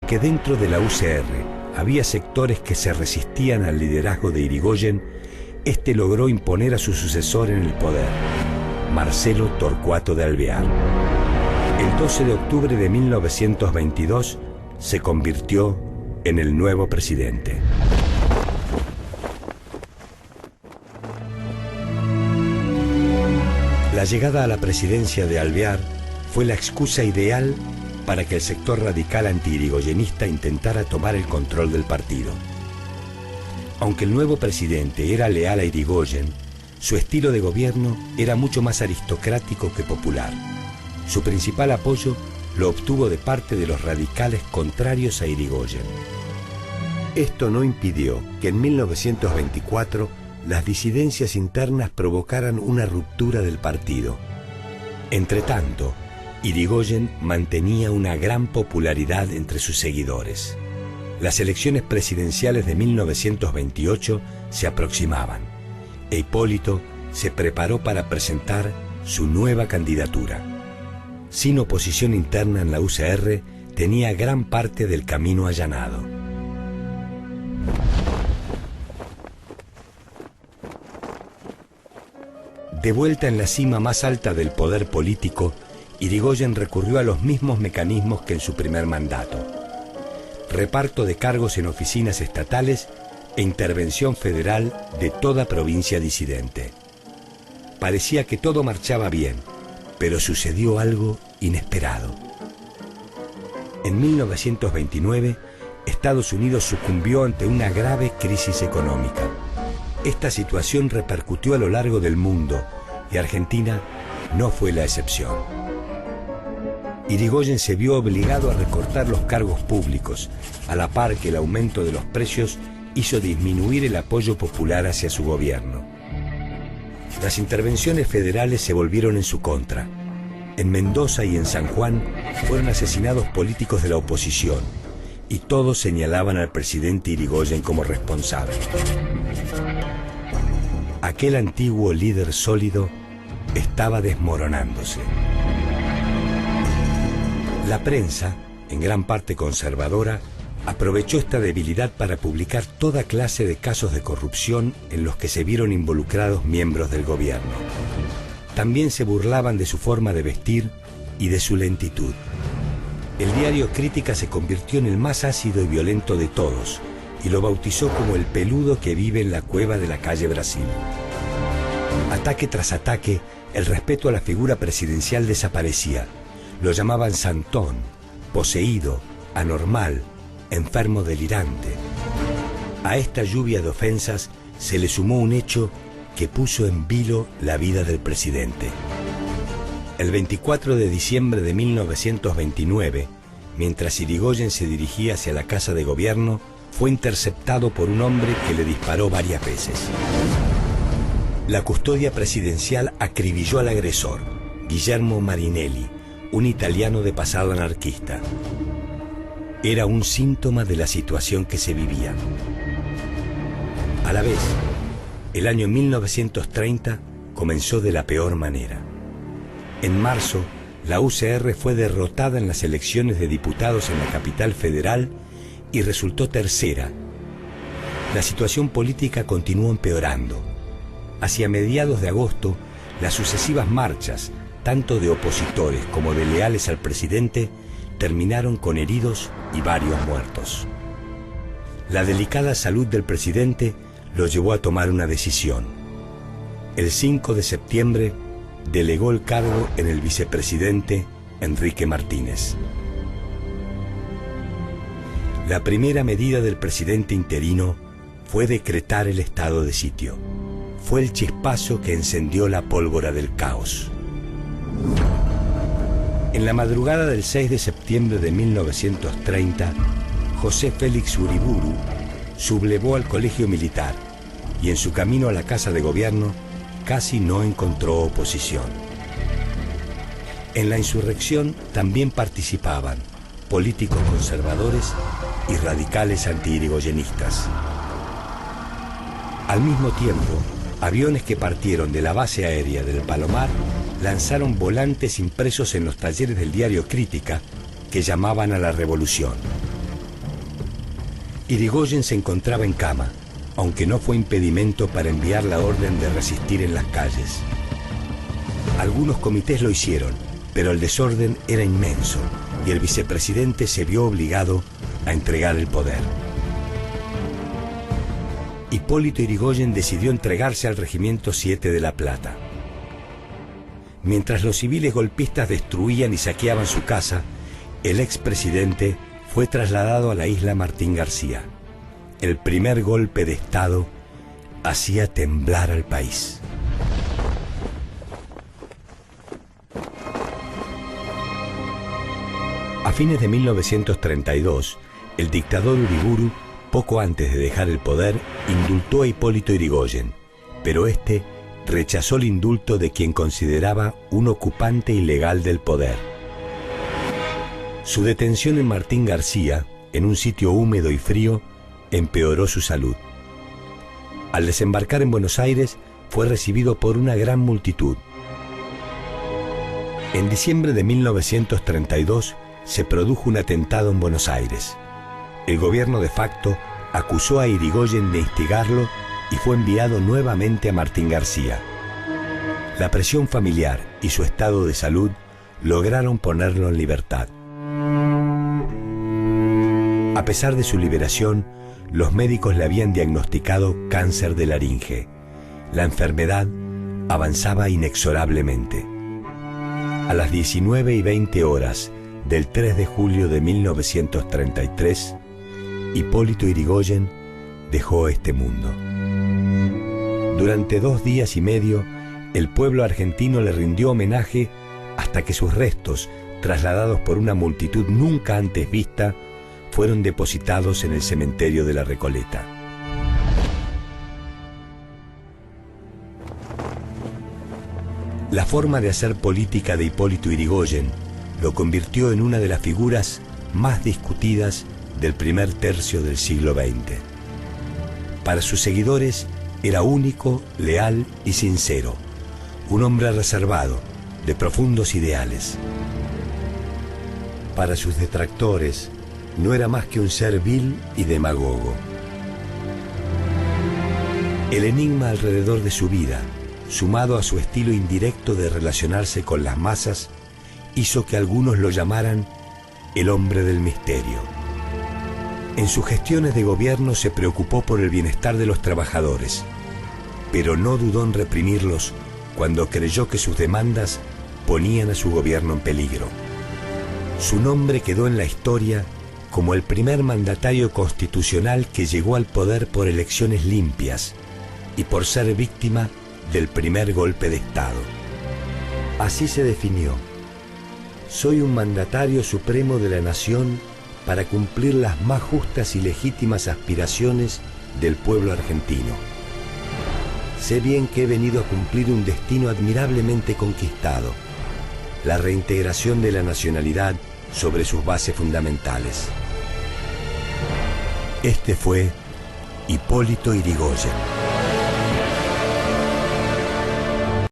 que dentro de la UCR había sectores que se resistían al liderazgo de Irigoyen, este logró imponer a su sucesor en el poder, Marcelo Torcuato de Alvear. El 12 de octubre de 1922 se convirtió en el nuevo presidente. La llegada a la presidencia de Alvear fue la excusa ideal para que el sector radical anti-irigoyenista intentara tomar el control del partido. Aunque el nuevo presidente era leal a Irigoyen, su estilo de gobierno era mucho más aristocrático que popular. Su principal apoyo lo obtuvo de parte de los radicales contrarios a Irigoyen. Esto no impidió que en 1924 las disidencias internas provocaran una ruptura del partido. Entretanto, Irigoyen mantenía una gran popularidad entre sus seguidores. Las elecciones presidenciales de 1928 se aproximaban e Hipólito se preparó para presentar su nueva candidatura. Sin oposición interna en la UCR, tenía gran parte del camino allanado. De vuelta en la cima más alta del poder político, Irigoyen recurrió a los mismos mecanismos que en su primer mandato: reparto de cargos en oficinas estatales e intervención federal de toda provincia disidente. Parecía que todo marchaba bien, pero sucedió algo inesperado. En 1929, Estados Unidos sucumbió ante una grave crisis económica. Esta situación repercutió a lo largo del mundo y Argentina no fue la excepción. Irigoyen se vio obligado a recortar los cargos públicos, a la par que el aumento de los precios hizo disminuir el apoyo popular hacia su gobierno. Las intervenciones federales se volvieron en su contra. En Mendoza y en San Juan fueron asesinados políticos de la oposición y todos señalaban al presidente Irigoyen como responsable. Aquel antiguo líder sólido estaba desmoronándose. La prensa, en gran parte conservadora, aprovechó esta debilidad para publicar toda clase de casos de corrupción en los que se vieron involucrados miembros del gobierno. También se burlaban de su forma de vestir y de su lentitud. El diario Crítica se convirtió en el más ácido y violento de todos y lo bautizó como el peludo que vive en la cueva de la calle Brasil. Ataque tras ataque, el respeto a la figura presidencial desaparecía. Lo llamaban santón, poseído, anormal, enfermo delirante. A esta lluvia de ofensas se le sumó un hecho que puso en vilo la vida del presidente. El 24 de diciembre de 1929, mientras Irigoyen se dirigía hacia la Casa de Gobierno, fue interceptado por un hombre que le disparó varias veces. La custodia presidencial acribilló al agresor, Guillermo Marinelli, un italiano de pasado anarquista. Era un síntoma de la situación que se vivía. A la vez, el año 1930 comenzó de la peor manera. En marzo, la UCR fue derrotada en las elecciones de diputados en la capital federal y resultó tercera. La situación política continuó empeorando. Hacia mediados de agosto, las sucesivas marchas, tanto de opositores como de leales al presidente, terminaron con heridos y varios muertos. La delicada salud del presidente lo llevó a tomar una decisión. El 5 de septiembre delegó el cargo en el vicepresidente Enrique Martínez. La primera medida del presidente interino fue decretar el estado de sitio. Fue el chispazo que encendió la pólvora del caos. En la madrugada del 6 de septiembre de 1930, José Félix Uriburu sublevó al colegio militar y en su camino a la Casa de Gobierno casi no encontró oposición. En la insurrección también participaban políticos conservadores y radicales anti-irigoyenistas. Al mismo tiempo, aviones que partieron de la base aérea del Palomar lanzaron volantes impresos en los talleres del diario Crítica que llamaban a la revolución. Irigoyen se encontraba en cama, aunque no fue impedimento para enviar la orden de resistir en las calles. Algunos comités lo hicieron, pero el desorden era inmenso y el vicepresidente se vio obligado a entregar el poder. Hipólito Yrigoyen decidió entregarse al Regimiento 7 de La Plata. Mientras los civiles golpistas destruían y saqueaban su casa, el expresidente fue trasladado a la isla Martín García. El primer golpe de Estado hacía temblar al país. A fines de 1932, el dictador Uriburu, poco antes de dejar el poder, indultó a Hipólito Yrigoyen, pero este rechazó el indulto de quien consideraba un ocupante ilegal del poder. Su detención en Martín García, en un sitio húmedo y frío, empeoró su salud. Al desembarcar en Buenos Aires, fue recibido por una gran multitud. En diciembre de 1932, se produjo un atentado en Buenos Aires. El gobierno de facto acusó a Yrigoyen de instigarlo y fue enviado nuevamente a Martín García. La presión familiar y su estado de salud lograron ponerlo en libertad. A pesar de su liberación, los médicos le habían diagnosticado cáncer de laringe. La enfermedad avanzaba inexorablemente. A las 19:20 horas del 3 de julio de 1933, Hipólito Yrigoyen dejó este mundo. Durante 2 días y medio, el pueblo argentino le rindió homenaje hasta que sus restos, trasladados por una multitud nunca antes vista, fueron depositados en el cementerio de la Recoleta. La forma de hacer política de Hipólito Yrigoyen lo convirtió en una de las figuras más discutidas del primer tercio del siglo XX. Para sus seguidores era único, leal y sincero, un hombre reservado, de profundos ideales. Para sus detractores, no era más que un ser vil y demagogo. El enigma alrededor de su vida, sumado a su estilo indirecto de relacionarse con las masas, hizo que algunos lo llamaran el hombre del misterio. En sus gestiones de gobierno se preocupó por el bienestar de los trabajadores, pero no dudó en reprimirlos cuando creyó que sus demandas ponían a su gobierno en peligro. Su nombre quedó en la historia como el primer mandatario constitucional que llegó al poder por elecciones limpias y por ser víctima del primer golpe de Estado. Así se definió: soy un mandatario supremo de la nación para cumplir las más justas y legítimas aspiraciones del pueblo argentino. Sé bien que he venido a cumplir un destino admirablemente conquistado, la reintegración de la nacionalidad sobre sus bases fundamentales. Este fue Hipólito Yrigoyen.